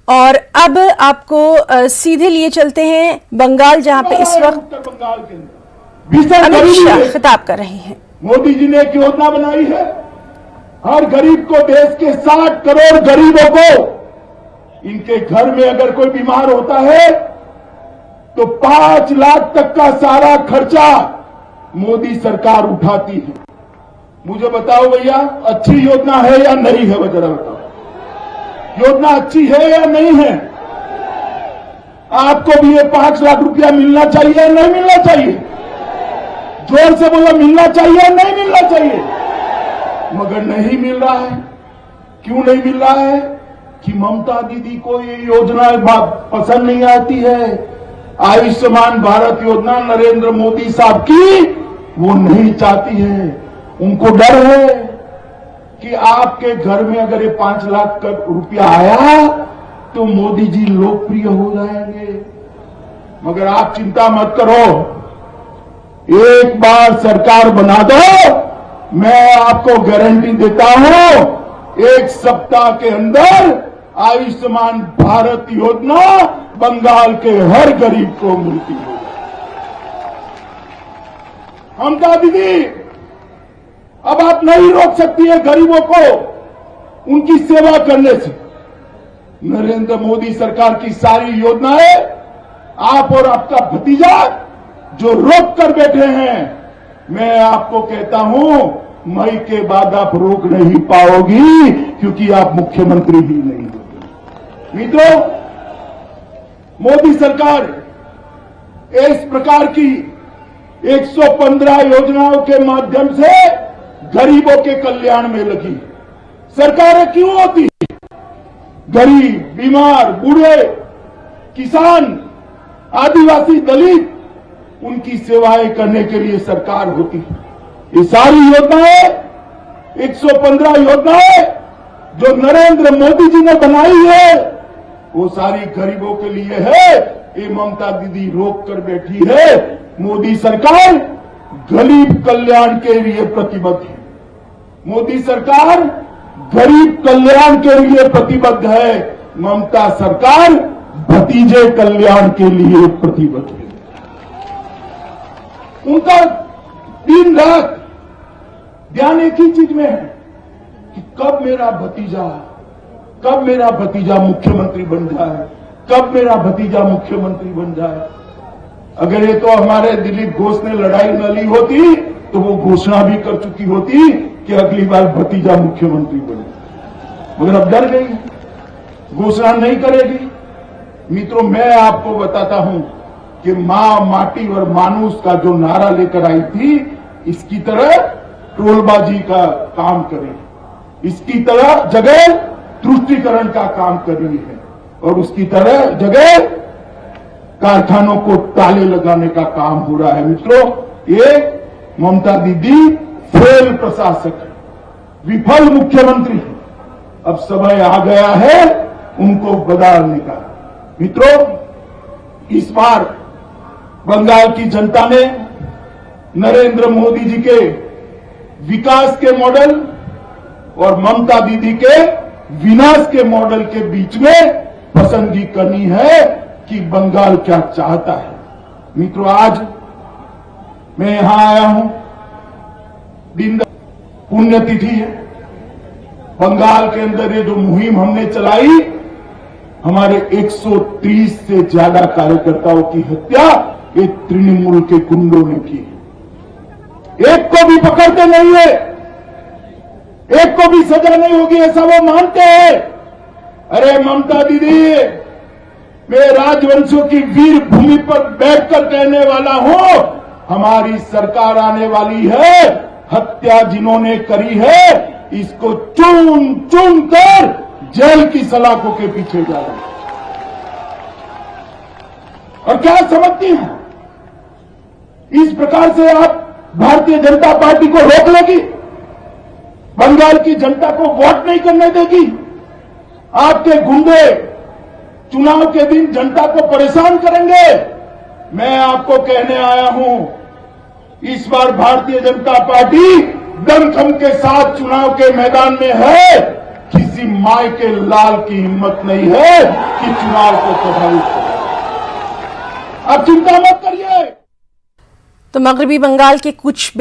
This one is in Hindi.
और अब आपको सीधे लिए चलते हैं बंगाल, जहां पे इस वक्त बंगाल के अंदर अमित शाह खिताब कर रहे हैं। मोदी जी ने एक योजना बनाई है, हर गरीब को, देश के 60 करोड़ गरीबों को, इनके घर में अगर कोई बीमार होता है तो 5 लाख तक का सारा खर्चा मोदी सरकार उठाती है। मुझे बताओ भैया, अच्छी योजना है या नहीं है? जरा बताओ, योजना अच्छी है या नहीं है? आपको भी ये 5 लाख रुपया मिलना चाहिए या नहीं मिलना चाहिए? जोर से बोलो, मिलना चाहिए या नहीं मिलना चाहिए? मगर नहीं मिल रहा है। क्यों नहीं मिल रहा है? कि ममता दीदी को ये योजना पसंद नहीं आती है। आयुष्मान भारत योजना नरेंद्र मोदी साहब की वो नहीं चाहती है। उनको डर है कि आपके घर में अगर ये 5 लाख का रुपया आया तो मोदी जी लोकप्रिय हो जाएंगे। मगर आप चिंता मत करो, एक बार सरकार बना दो, मैं आपको गारंटी देता हूं, 1 सप्ताह के अंदर आयुष्मान भारत योजना बंगाल के हर गरीब को मिलती है। ममता दीदी अब आप नहीं रोक सकती है गरीबों को उनकी सेवा करने से। नरेंद्र मोदी सरकार की सारी योजनाएं आप और आपका भतीजा जो रोक कर बैठे हैं, मैं आपको कहता हूं, मई के बाद आप रोक नहीं पाओगी, क्योंकि आप मुख्यमंत्री ही नहीं होगी। मित्रों, मोदी सरकार इस प्रकार की 115 योजनाओं के माध्यम से गरीबों के कल्याण में लगी। सरकारें क्यों होती? गरीब, बीमार, बूढ़े, किसान, आदिवासी, दलित, उनकी सेवाएं करने के लिए सरकार होती है। ये सारी योजनाएं, 115 योजनाएं जो नरेंद्र मोदी जी ने बनाई है, वो सारी गरीबों के लिए है। ये ममता दीदी रोक कर बैठी है। मोदी सरकार गरीब कल्याण के लिए प्रतिबद्ध है। मोदी सरकार गरीब कल्याण के लिए प्रतिबद्ध है। ममता सरकार भतीजे कल्याण के लिए प्रतिबद्ध है। उनका दिन रात ध्यान एक ही चीज में है कि कब मेरा भतीजा मुख्यमंत्री बन जाए, कब मेरा भतीजा मुख्यमंत्री बन जाए। अगर ये तो हमारे दिलीप घोष ने लड़ाई न ली होती तो वो घोषणा भी कर चुकी होती कि अगली बार भतीजा मुख्यमंत्री बने, मगर अब डर गई, घोषणा नहीं करेगी। मित्रों, मैं आपको बताता हूं कि मां, माटी और मानुष का जो नारा लेकर आई थी, इसकी तरह टोलबाजी का काम करे, इसकी तरह जगह तुष्टीकरण का काम कर रही है, और उसकी तरह जगह कारखानों को ताले लगाने का काम हो रहा है। मित्रों, ये ममता दीदी फेल प्रशासक है, विफल मुख्यमंत्री है। अब समय आ गया है उनको बदलने का। मित्रों, इस बार बंगाल की जनता ने नरेंद्र मोदी जी के विकास के मॉडल और ममता दीदी के विनाश के मॉडल के बीच में पसंदगी करनी है कि बंगाल क्या चाहता है। मित्रों, आज मैं यहां आया हूं, दिन पुण्यतिथि है। बंगाल के अंदर ये जो मुहिम हमने चलाई, हमारे 130 से ज्यादा कार्यकर्ताओं की हत्या ये तृणमूल के गुंडों ने की है। एक को भी पकड़ते नहीं है, एक को भी सजा नहीं होगी, ऐसा वो मानते हैं। अरे ममता दीदी, मैं राजवंशों की वीर भूमि पर बैठकर कहने वाला हूं, हमारी सरकार आने वाली है। हत्या जिन्होंने करी है, इसको चुन चुन कर जेल की सलाखों के पीछे जा रहे हैं। और क्या समझती हैं? इस प्रकार से आप भारतीय जनता पार्टी को रोक लेगी, बंगाल की जनता को वोट नहीं करने देगी। आपके गुंडे चुनाव के दिन जनता को परेशान करेंगे। मैं आपको कहने आया हूं, इस बार भारतीय जनता पार्टी दमखम के साथ चुनाव के मैदान में है। किसी किसी माय के लाल की हिम्मत नहीं है कि चुनाव को प्रभावित करे। आप चिंता मत करिए। तो मगरबी बंगाल के कुछ